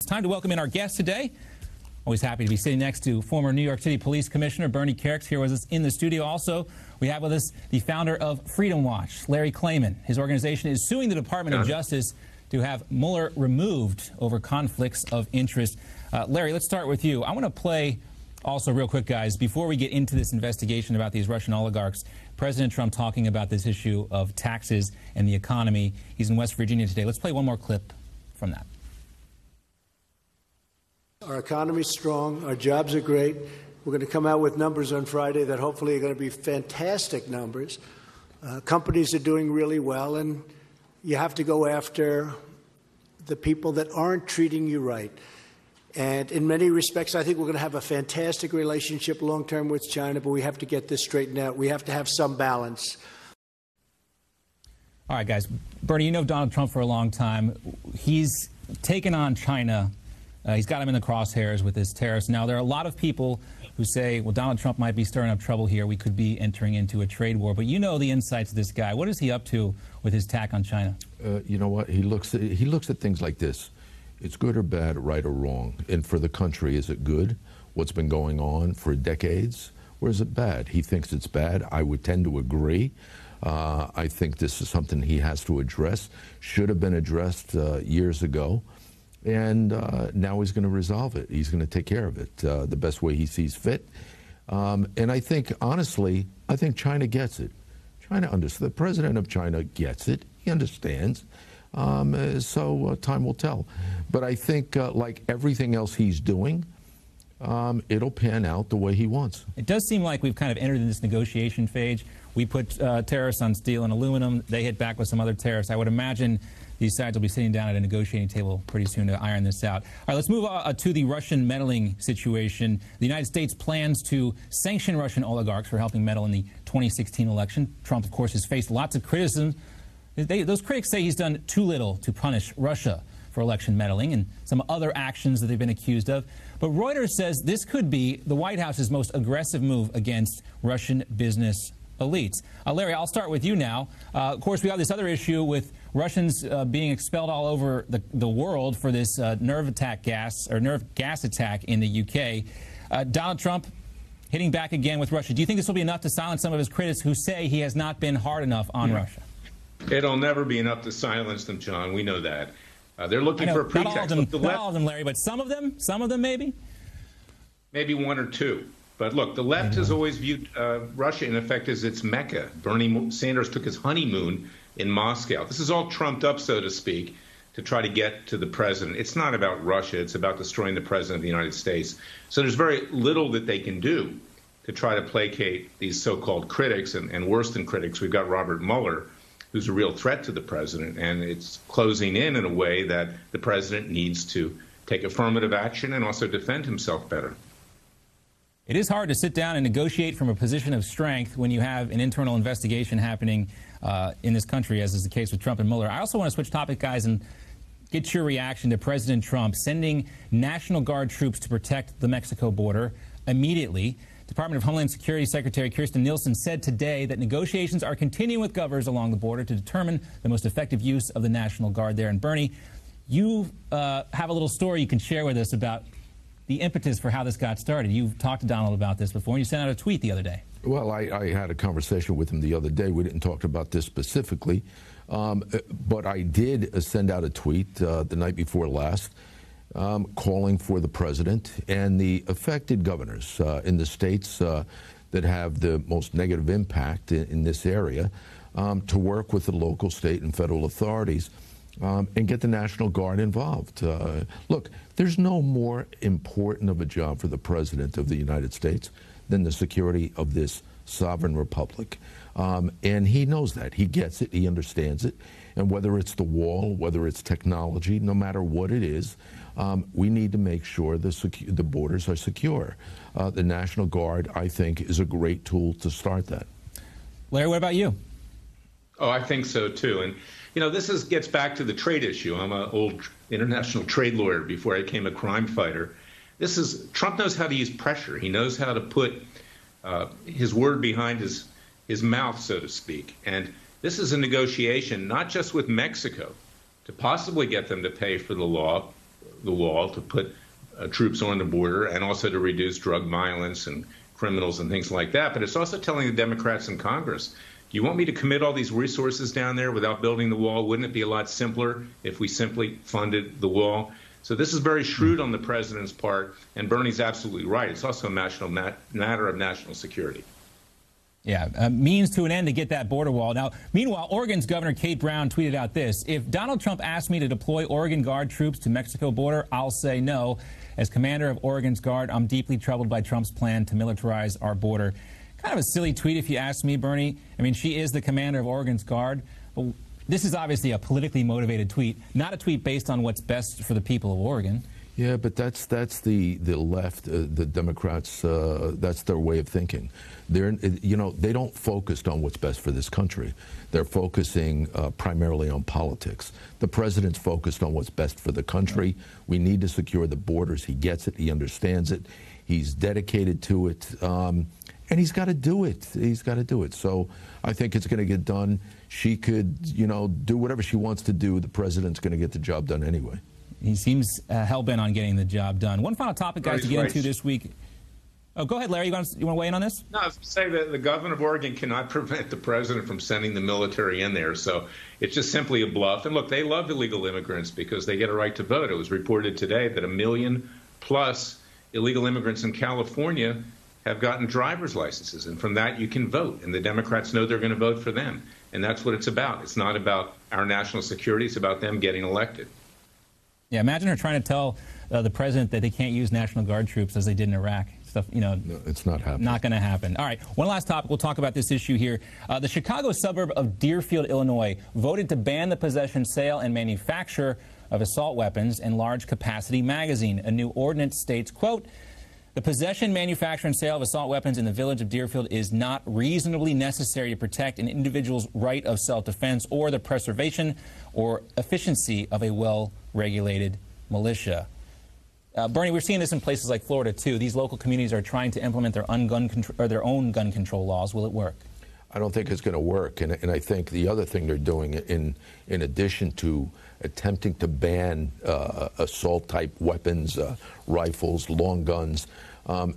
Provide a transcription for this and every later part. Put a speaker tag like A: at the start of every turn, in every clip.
A: It's time to welcome in our guest today. Always happy to be sitting next to former New York City Police Commissioner Bernie Kerik's here with us in the studio. Also, we have with us the founder of Freedom Watch, Larry Klayman. His organization is suing the Department of Justice to have Mueller removed over conflicts of interest. Larry, let's start with you. I want to play also real quick, guys, before we get into this investigation about these Russian oligarchs, President Trump talking about this issue of taxes and the economy. He's in West Virginia today. Let's play one more clip from that.
B: Our economy's strong. Our jobs are great. We're going to come out with numbers on Friday that hopefully are going to be fantastic numbers. Companies are doing really well, and you have to go after the people that aren't treating you right. And in many respects, I think we're going to have a fantastic relationship long-term with China, but we have to get this straightened out. We have to have some balance.
A: All right, guys. Bernie, you know Donald Trump for a long time. He's taken on China. He's got him in the crosshairs with his tariffs. Now, there are a lot of people who say, well, Donald Trump might be stirring up trouble here. We could be entering into a trade war. But you know the insights of this guy. What is he up to with his attack on China?
C: You know what? He looks at things like this. It's good or bad, right or wrong. And for the country, is it good? What's been going on for decades? Or is it bad? He thinks it's bad. I would tend to agree. I think this is something he has to address. Should have been addressed years ago. And now he's going to resolve it. He's going to take care of it the best way he sees fit. And I think, honestly, I think China gets it. China understands. The president of China gets it. He understands. So time will tell. But I think, like everything else he's doing, it'll pan out the way he wants.
A: It does seem like we've kind of entered in this negotiation phase. We put tariffs on steel and aluminum. They hit back with some other tariffs. I would imagine these sides will be sitting down at a negotiating table pretty soon to iron this out. All right, let's move to the Russian meddling situation. The United States plans to sanction Russian oligarchs for helping meddle in the 2016 election. Trump, of course, has faced lots of criticism. Those critics say he's done too little to punish Russia for election meddling and some other actions that they've been accused of. But Reuters says this could be the White House's most aggressive move against Russian business elites. Larry, I'll start with you now. Of course, we have this other issue with Russians being expelled all over the world for this nerve gas attack in the UK. Donald Trump hitting back again with Russia. Do you think this will be enough to silence some of his critics who say he has not been hard enough on Russia?
D: It'll never be enough to silence them, John. We know that. They're looking for a pretext.
A: Not all of them, Larry, but some of them maybe?
D: Maybe one or two. But look, the left has always viewed Russia, in effect, as its Mecca. Bernie Sanders took his honeymoon in Moscow. This is all trumped up, so to speak, to try to get to the president. It's not about Russia. It's about destroying the president of the United States. So there's very little that they can do to try to placate these so-called critics, and worse than critics. We've got Robert Mueller, who's a real threat to the president, and it's closing in a way that the president needs to take affirmative action and also defend himself better.
A: It is hard to sit down and negotiate from a position of strength when you have an internal investigation happening in this country, as is the case with Trump and Mueller. I also want to switch topic, guys, and get your reaction to President Trump sending National Guard troops to protect the Mexico border immediately. Department of Homeland Security Secretary Kirstjen Nielsen said today that negotiations are continuing with governors along the border to determine the most effective use of the National Guard there. And Bernie, you have a little story you can share with us about the impetus for how this got started. You've talked to Donald about this before, and you sent out a tweet the other day.
C: Well, I had a conversation with him the other day. We didn't talk about this specifically, but I did send out a tweet the night before last calling for the president and the affected governors in the states that have the most negative impact in this area to work with the local, state, and federal authorities and get the National Guard involved. Look, there's no more important of a job for the President of the United States than the security of this sovereign republic. And he knows that. He gets it. He understands it. And whether it's the wall, whether it's technology, no matter what it is, we need to make sure the borders are secure. The National Guard, I think, is a great tool to start that.
A: Larry, what about you?
D: Oh, I think so, too. And, you know, this gets back to the trade issue. I'm an old international trade lawyer before I became a crime fighter. Trump knows how to use pressure. He knows how to put his word behind his mouth, so to speak. And this is a negotiation not just with Mexico to possibly get them to pay for the law, the wall, to put troops on the border, and also to reduce drug violence and criminals and things like that. But it's also telling the Democrats in Congress, do you want me to commit all these resources down there without building the wall? Wouldn't it be a lot simpler if we simply funded the wall? So this is very shrewd on the president's part, and Bernie's absolutely right. It's also a matter of national security.
A: Yeah, means to an end to get that border wall. Now, meanwhile, Oregon's Governor Kate Brown tweeted out this: if Donald Trump asked me to deploy Oregon Guard troops to Mexico border, I'll say no. As commander of Oregon's Guard, I'm deeply troubled by Trump's plan to militarize our border. Kind of a silly tweet if you ask me, Bernie. I mean, she is the commander of Oregon's Guard. But this is obviously a politically motivated tweet, not a tweet based on what's best for the people of Oregon.
C: Yeah, but that's the left, the Democrats. That's their way of thinking. They don't focus on what's best for this country. They're focusing primarily on politics. The president's focused on what's best for the country. We need to secure the borders. He gets it. He understands it. He's dedicated to it, and he's got to do it. He's got to do it. So I think it's going to get done. She could, do whatever she wants to do. The president's going to get the job done anyway.
A: He seems hell-bent on getting the job done. One final topic, guys, to get into this week. Oh, go ahead, Larry. You want to weigh in on this?
D: No, I was going to say that the governor of Oregon cannot prevent the president from sending the military in there. So it's just simply a bluff. And look, they love illegal immigrants because they get a right to vote. It was reported today that 1 million plus illegal immigrants in California have gotten driver's licenses. And from that, you can vote. And the Democrats know they're going to vote for them. And that's what it's about. It's not about our national security. It's about them getting elected.
A: Yeah, imagine her trying to tell the president that they can't use National Guard troops as they did in Iraq. Stuff,
C: No, it's not happening.
A: Not going to happen. All right, one last topic. We'll talk about this issue here. The Chicago suburb of Deerfield, Illinois, voted to ban the possession, sale, and manufacture of assault weapons and large-capacity magazine. A new ordinance states, quote, the possession, manufacture, and sale of assault weapons in the village of Deerfield is not reasonably necessary to protect an individual's right of self-defense or the preservation or efficiency of a well-regulated militia. Bernie, we're seeing this in places like Florida, too. These local communities are trying to implement their own gun control laws. Will it work?
C: I don't think it's going to work. And I think the other thing they're doing, in addition to attempting to ban assault-type weapons, rifles, long guns,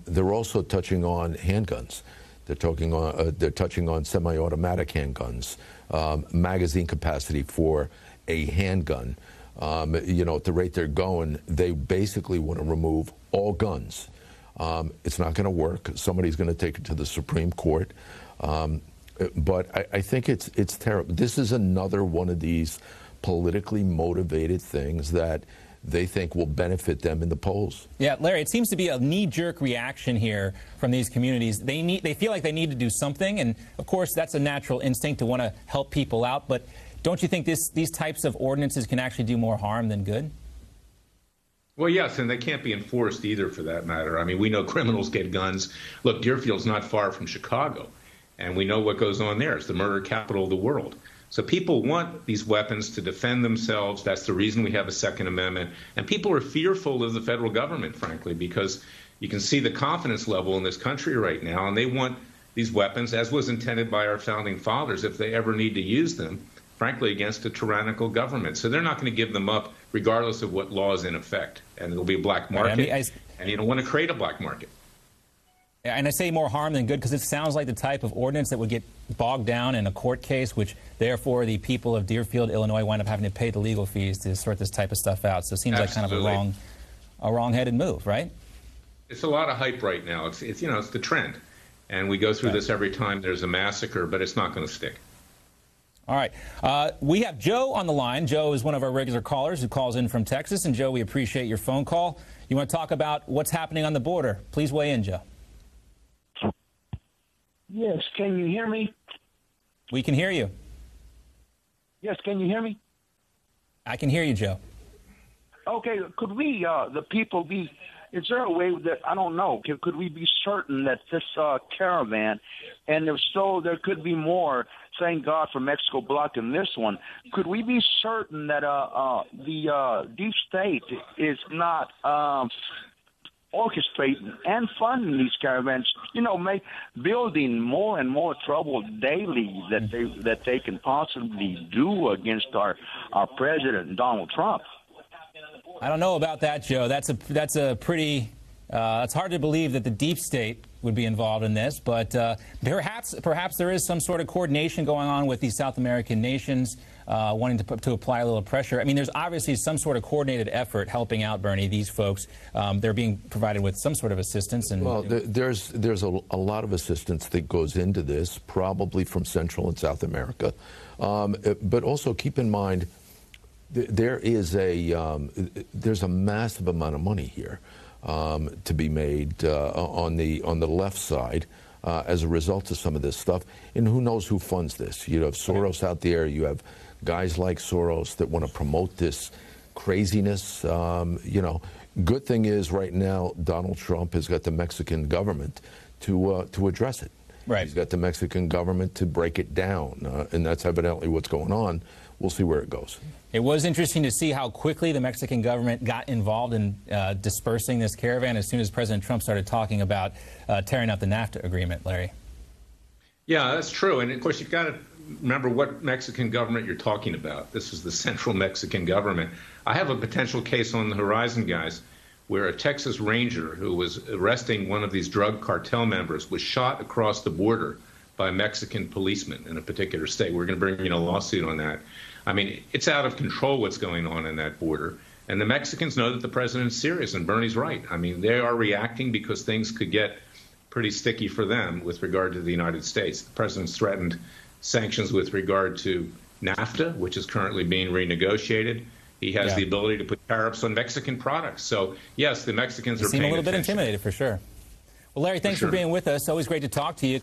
C: they're also touching on handguns. They're touching on semi-automatic handguns, magazine capacity for a handgun. At the rate they're going, they basically want to remove all guns. It's not going to work. Somebody's going to take it to the Supreme Court. But I think it's terrible. This is another one of these politically motivated things that they think will benefit them in the polls.
A: Yeah, Larry, it seems to be a knee-jerk reaction here from these communities. They feel like they need to do something, and of course that's a natural instinct to want to help people out. But don't you think these types of ordinances can actually do more harm than good?
D: Well, yes, and they can't be enforced either, for that matter. I mean, we know criminals get guns. Look, Deerfield's not far from Chicago, and we know what goes on there. It's the murder capital of the world. So people want these weapons to defend themselves. That's the reason we have a Second Amendment. And people are fearful of the federal government, frankly, because you can see the confidence level in this country right now, and they want these weapons, as was intended by our founding fathers, if they ever need to use them, frankly, against a tyrannical government. So they're not going to give them up, regardless of what law is in effect. And there'll be a black market, and you don't want to create a black market.
A: And I say more harm than good because it sounds like the type of ordinance that would get bogged down in a court case, which therefore the people of Deerfield, Illinois, wind up having to pay the legal fees to sort this type of stuff out. So it seems
D: Absolutely.
A: Like kind of a wrong-headed move, right?
D: It's a lot of hype right now. It's the trend. And we go through this every time there's a massacre, but it's not going to stick.
A: All right. We have Joe on the line. Joe is one of our regular callers who calls in from Texas. And, Joe, we appreciate your phone call. You want to talk about what's happening on the border? Please weigh in, Joe.
E: Yes, can you hear me?
A: We can hear you.
E: Yes, can you hear me?
A: I can hear you, Joe.
E: Okay, could we, the people, is there a way that, I don't know, could we be certain that this caravan, and if so, there could be more, thank God for Mexico blocking this one, could we be certain that the deep state is not orchestrating and funding these caravans, building more and more trouble daily that they can possibly do against our president, Donald Trump?
A: I don't know about that, Joe. That's a pretty. It's hard to believe that the deep state would be involved in this, but perhaps there is some sort of coordination going on with these South American nations wanting to apply a little pressure. I mean, there's obviously some sort of coordinated effort helping out, Bernie, these folks. They're being provided with some sort of assistance. And
C: well, there's a lot of assistance that goes into this, probably from Central and South America. But also keep in mind, there's a massive amount of money here to be made on the left side as a result of some of this stuff. And who knows who funds this? You have Soros out there. You have guys like Soros that want to promote this craziness. Good thing is right now Donald Trump has got the Mexican government to address it.
A: Right.
C: He's got the Mexican government to break it down, and that's evidently what's going on. We'll see where it goes.
A: It was interesting to see how quickly the Mexican government got involved in dispersing this caravan as soon as President Trump started talking about tearing up the NAFTA agreement, Larry.
D: Yeah, that's true. And, of course, you've got to remember what Mexican government you're talking about. This is the Central Mexican government. I have a potential case on the horizon, guys, where a Texas Ranger who was arresting one of these drug cartel members was shot across the border by Mexican policemen in a particular state. We're going to bring in a lawsuit on that. I mean, it's out of control what's going on in that border. And the Mexicans know that the president's serious, and Bernie's right. I mean, they are reacting because things could get pretty sticky for them with regard to the United States. The president's threatened sanctions with regard to NAFTA, which is currently being renegotiated. He has the ability to put tariffs on Mexican products. So, yes, the Mexicans are paying attention.
A: Seem a little bit intimidated, for sure. Well, Larry, thanks for being with us. Always great to talk to you.